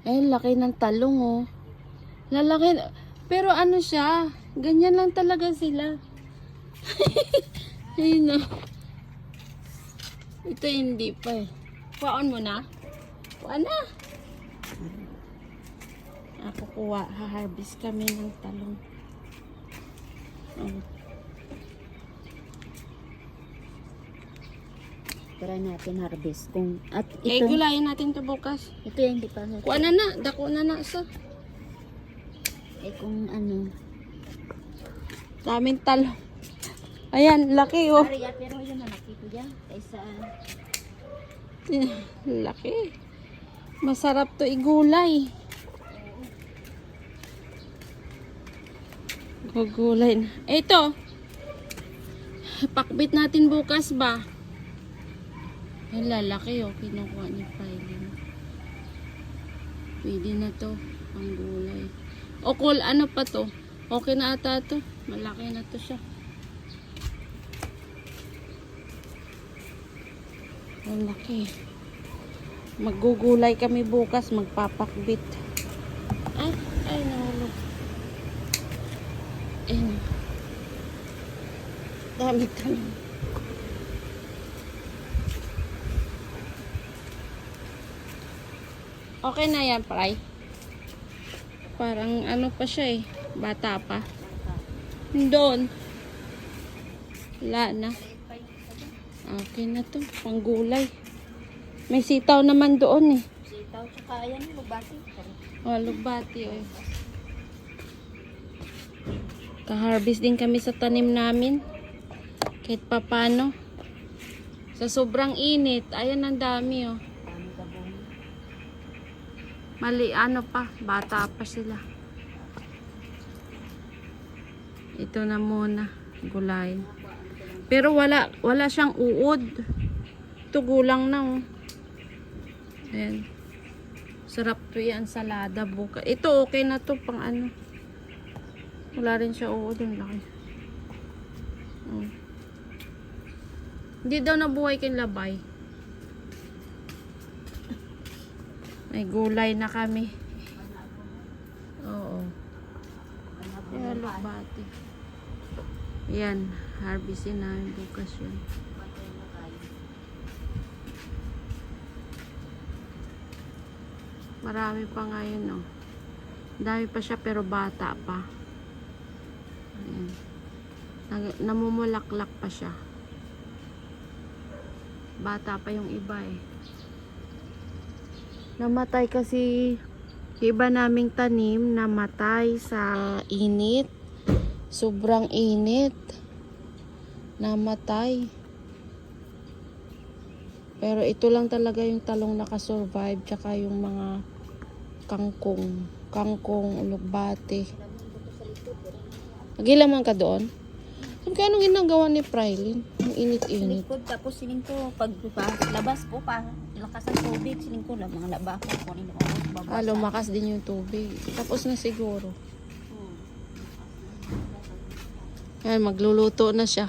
Ay, laki ng talong, oh. Lalaki. Pero ano siya, ganyan lang talaga sila. Ayun na. Ito hindi pa eh. Kuhaan mo na? Kuhaan na. Ako kuha. Ha-harvest kami ng talong. Try natin harvest. At Eh, ito, gulayin natin to bukas. ito yung hindi pa. Kuhaan na. Dako na na sa. Kung ano. Daming talong. Ayan, laki oh. Ariya, pero yun na nakito dyan. Kaysa, Laki. Masarap to igulay. Gugulay na. Ito. Pakbit natin bukas ba? Ay, lalaki oh. Kinukuha ni Pilin. Pwede na to. Panggulay. O cool, ano pa to? Okay na ata to. Malaki na to siya. Ang laki. Maggugulay kami bukas. Magpapakbit. Ay, nahulog. Ayun. Dami talong. Okay na yan, Pray. Parang ano pa siya eh. Bata pa. Doon. Wala na. Okay na to. Panggulay. May sitaw naman doon eh. sitaw, tsaka ayan, lubati. Oh, lugbati oh. Ka-harvest din kami sa tanim namin. Kahit papano. Sa sobrang init. Ayan ang dami oh. Dami ka buong. Mali, ano pa, bata pa sila. Ito na muna, gulay. Pero wala siyang uod. Ito gulang na oh. Ayan. Sarap to yan, salada buka. Ito okay na to pang ano. Wala rin siya uod, ang laki. Oh. Hindi daw nabuhay kay labay. May gulay na kami. Oo. Ayan, lugbati. Ayan, harvestin namin bukas yun. Marami pa ngayon, oh. Dami pa siya pero bata pa. Ayan. Namumulaklak pa siya. Bata pa yung iba eh. Namatay kasi iba naming tanim, namatay sa init. Sobrang init. Namatay. Pero ito lang talaga yung talong nakasurvive, tsaka yung mga kangkong, lugbate. Nagilaman ka doon? Kano ginagawa ni Prylin? Ang init-init. Siling ko, tapos siling ko, pag labas po pa, lakas ang tubig, siling ko lang, mga laba ko, kunin ko, babasa. Lumakas din yung tubig. Tapos na siguro. Ayan, magluluto na siya.